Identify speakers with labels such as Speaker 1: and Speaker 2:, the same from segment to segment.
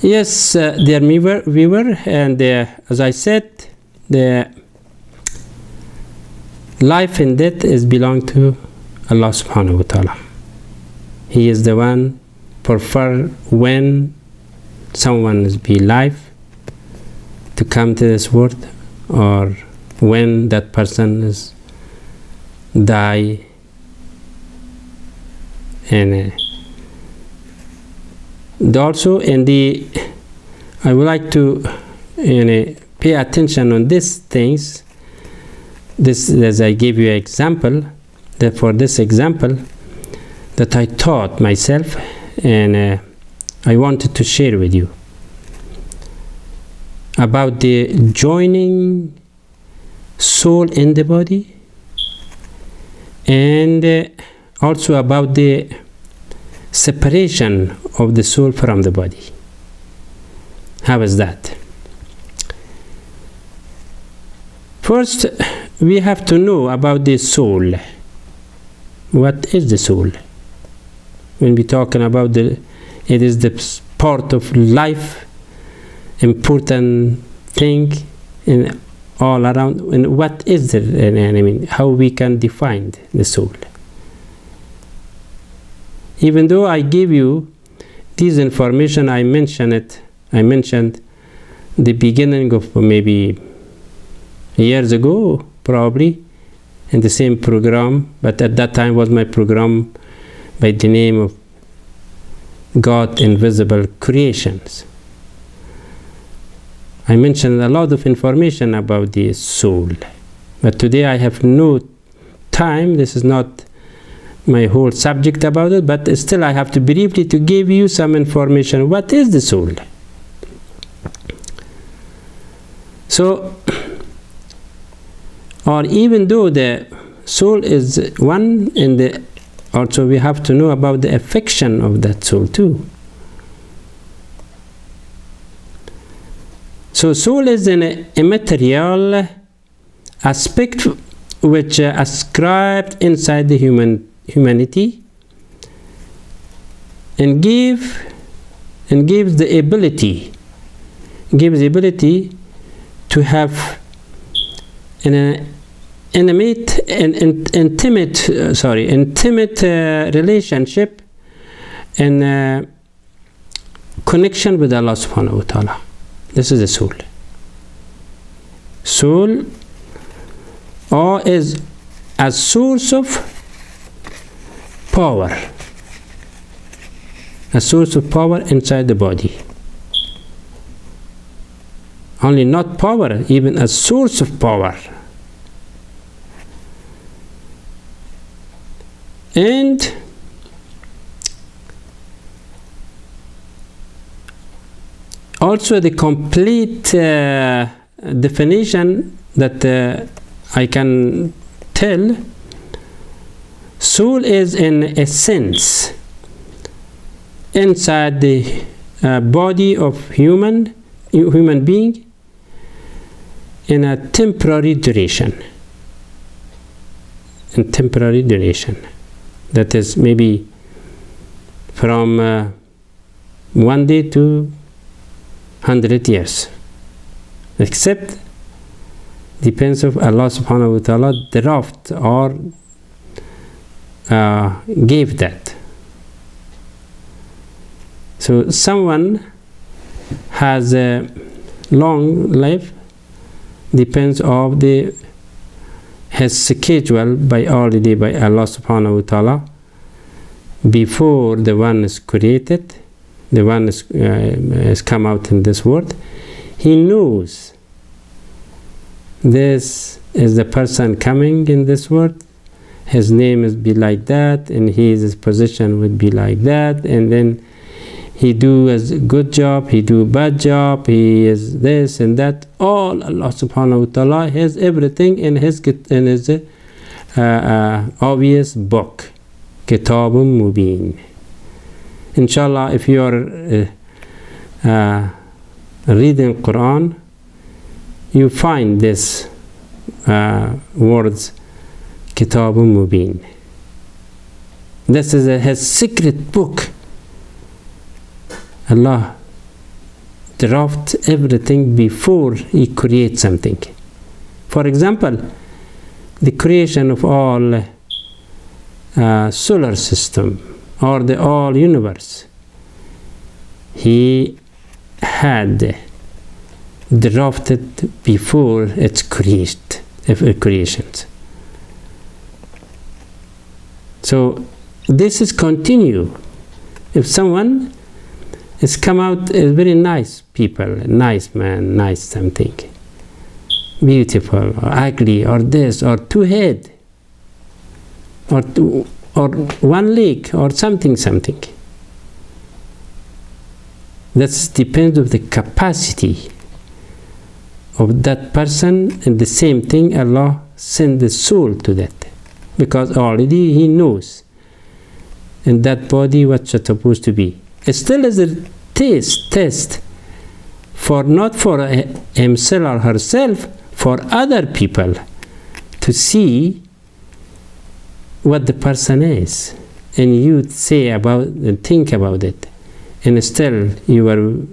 Speaker 1: Yes, dear viewer, and as I said, the life and death is belong to Allah subhanahu wa ta'ala. He is the one prefer when someone is be alive to come to this world, or when that person is die. And also I would like to pay attention on these things. This, as I give you an example, that for this example that I taught myself, and I wanted to share with you about the joining soul in the body, and also about the separation of the soul from the body. How is that? First, we have to know about the soul. What is the soul? When we're talking about it is the part of life, important thing in all around. And what is it? And I mean, how we can define the soul? Even though I give you this information, I mentioned the beginning of maybe years ago, probably, in the same program, but at that time was my program by the name of God Invisible Creations. I mentioned a lot of information about the soul, but today I have no time. This is not my whole subject about it, but still I have to briefly to give you some information. What is the soul? So, or even though the soul is one, and also we have to know about the affection of that soul too. So soul is an immaterial aspect which ascribed inside the humanity, and gives the ability to have an intimate relationship and connection with Allah subhanahu wa ta'ala. This is the soul. Soul or is a source of power, a source of power inside the body. Only not power, even a source of power. And also the complete definition that I can tell, soul is in a sense inside the body of human being in a temporary duration. In temporary duration. That is maybe from 1 day to 100 years. Except depends of Allah subhanahu wa ta'ala draft or gave that. So someone has a long life depends of his schedule by already by Allah subhanahu wa ta'ala before the one is created, the one is come out in this world. He knows this is the person coming in this world, his name is be like that, and his position would be like that, and then he do a good job, he do a bad job, he is this and that. All Allah subhanahu wa ta'ala has everything in his obvious book, Kitabun Mubin. Inshallah, if you are reading Quran, you find this words, Kitabun Mubin. This is his secret book. Allah drafts everything before He creates something. For example, the creation of all solar system or the all universe, He had drafted before its creations. So this is continue. If someone is come out as very nice people, nice man, nice something, beautiful or ugly or this or two head or one leg or something. That depends on the capacity of that person, and the same thing Allah send the soul to that, because already He knows in that body what's supposed to be. It still is a test for not for himself or herself, for other people to see what the person is, and you say about and think about it, and still your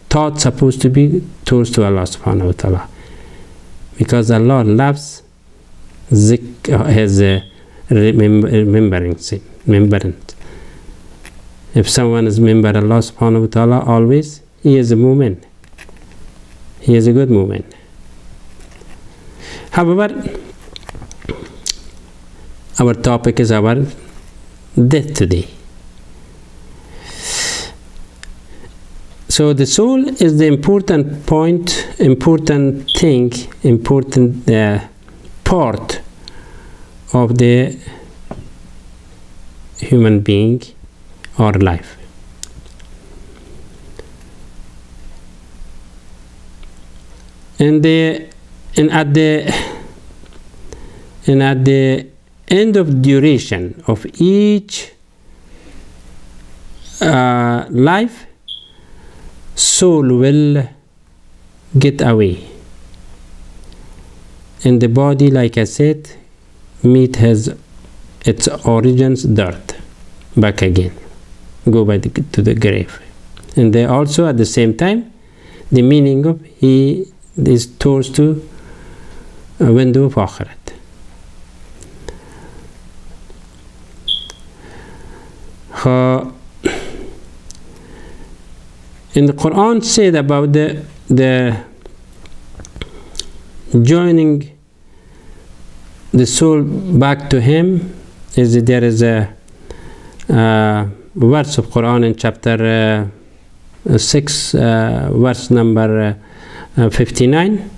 Speaker 1: thought supposed to be towards to Allah subhanahu wa ta'ala, because Allah loves has remembrance. If someone is remember Allah subhanahu wa ta'ala always, he is a mu'min. He is a good mu'min. However, our topic is our death today. So the soul is the important point, important thing, important part of the human being or life. And at the end of duration of each life, soul will get away, and the body, like I said, has its origins dirt, back again, go back to the grave. And they also at the same time, the meaning of he is towards to a window of Akhirat. In the Quran said about the joining the soul back to Him, there is a verse of Quran in chapter 6, verse number 59,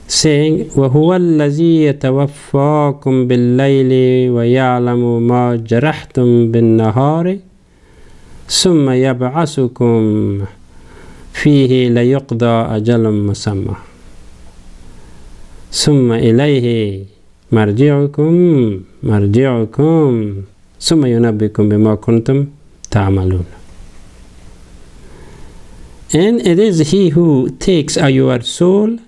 Speaker 1: saying, وَهُوَ الَّذِي يَتَوَفَّاكُمْ بِاللَّيْلِ وَيَعْلَمُ مَا جَرَحْتُمْ بِالنَّهَارِ ثُمَّ يَبْعَثُكُمْ فِيهِ لَيُقْضَى أَجَلٌ مُّسَمًّى ثُمَّ إِلَيْهِ مرجعكم ثم ينبئكم بما كنتم تعملون. And it is He who takes your soul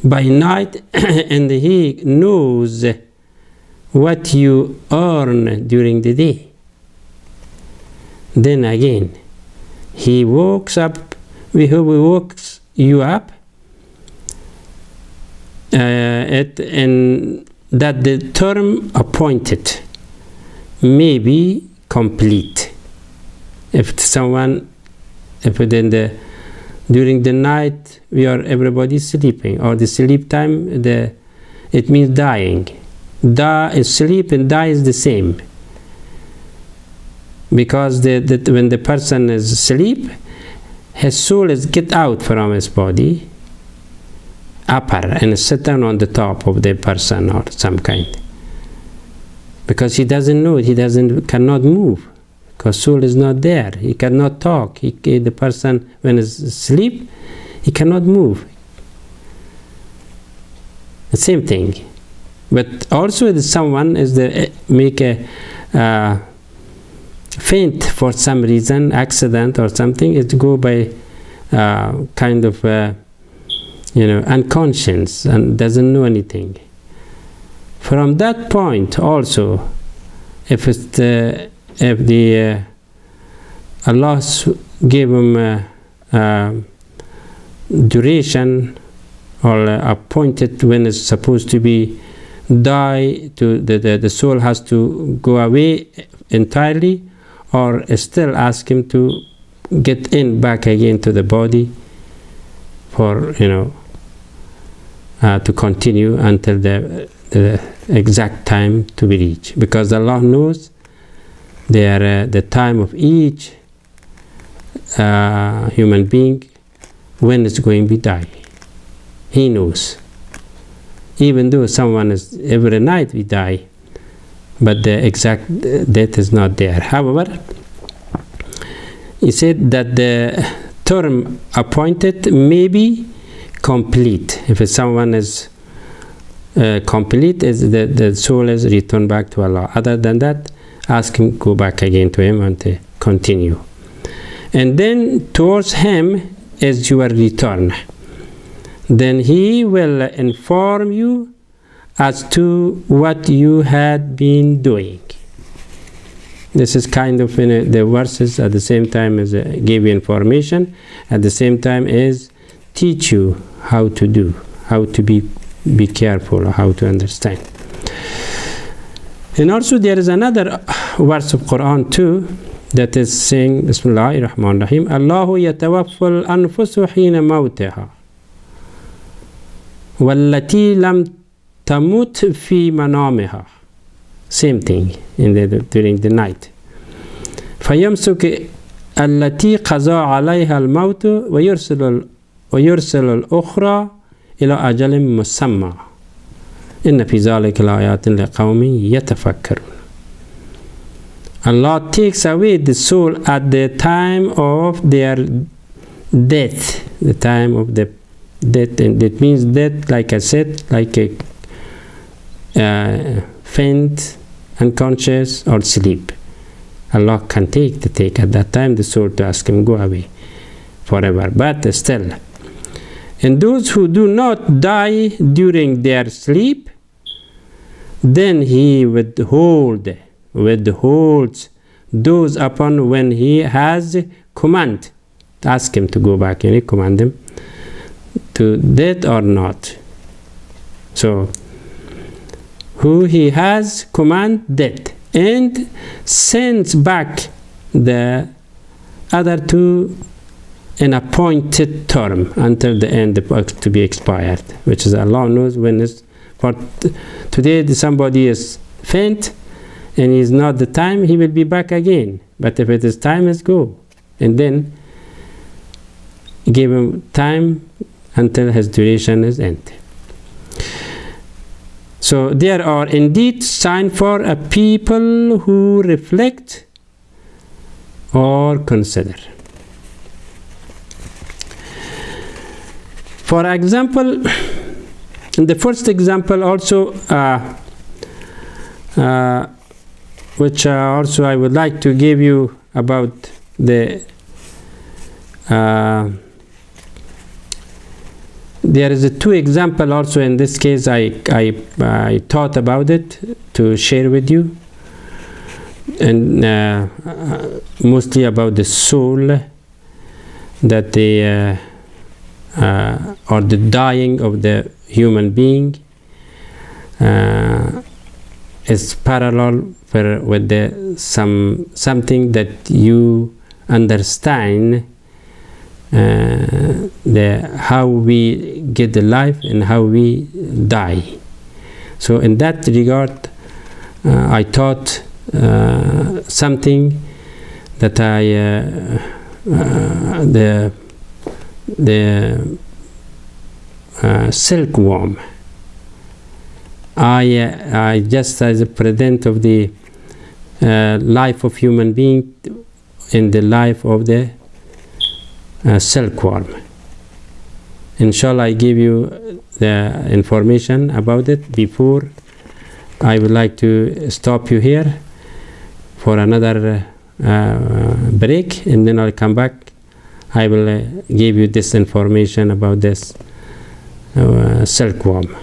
Speaker 1: by night and He knows what you earn during the day. Then again He wakes you up and that the term appointed may be complete. If during the night everybody sleeping, or the sleep time, it means dying. Sleep and die is the same, because when the person is asleep, his soul is get out from his body upper and sit down on the top of the person or some kind, because he doesn't know it, cannot move, because soul is not there, he cannot talk, the person when is asleep, he cannot move. The same thing. But also if someone make a faint for some reason, accident or something, it go by kind of unconscious and doesn't know anything. From that point also, if the Allah gave him duration or appointed when it's supposed to be die, to the soul has to go away entirely, or still ask him to get in back again to the body for to continue until the exact time to be reached, because Allah knows the time of each human being when it's going to be die. He knows. Even though someone is every night we die, but the exact death is not there. However, he said that the term appointed may be complete. If someone is complete, is the soul is returned back to Allah. Other than that, ask him, go back again to him and to continue. And then towards him is your return. Then he will inform you as to what you had been doing. This is kind of the verses at the same time as give you information, at the same time is teach you how to do, how to be careful, how to understand. And also there is another verse of Quran too that is saying, Bismillahir Rahmanir Rahim, Allahu yatawaffal anfusu hina mawtaha wallati lam tamut fi manamiha. Same thing during the night. فيمسك التي قضى عليها الموت ويرسل الأخرى إلى أجل مسمى إن في ذلك لآيات لقوم يتفكرون. Allah takes away the soul at the time of their death. The time of the death, and it means death, like I said, like a faint, unconscious, or sleep. Allah can take at that time the soul to ask him go away forever. But still, and those who do not die during their sleep, then he withholds those upon when he has command. Ask him to go back, and he command him to death or not. So who he has command death, and sends back the other two an appointed term until the end to be expired, which is Allah knows when is. For today somebody is faint and is not the time, he will be back again. But if it is time, is go, and then give him time until his duration is ended. So there are indeed signs for a people who reflect or consider. For example, in the first example also, which also I would like to give you about the there is a two example also in this case. I thought about it to share with you, and mostly about the soul, that the or the dying of the human being is parallel with the something that you understand, the how we get the life and how we die. So in that regard, I thought something that the silkworm. I just as a present of the life of human being in the life of the silkworm. Inshallah, I give you the information about it. Before, I would like to stop you here for another break, and then I'll come back. I will give you this information about this silkworm.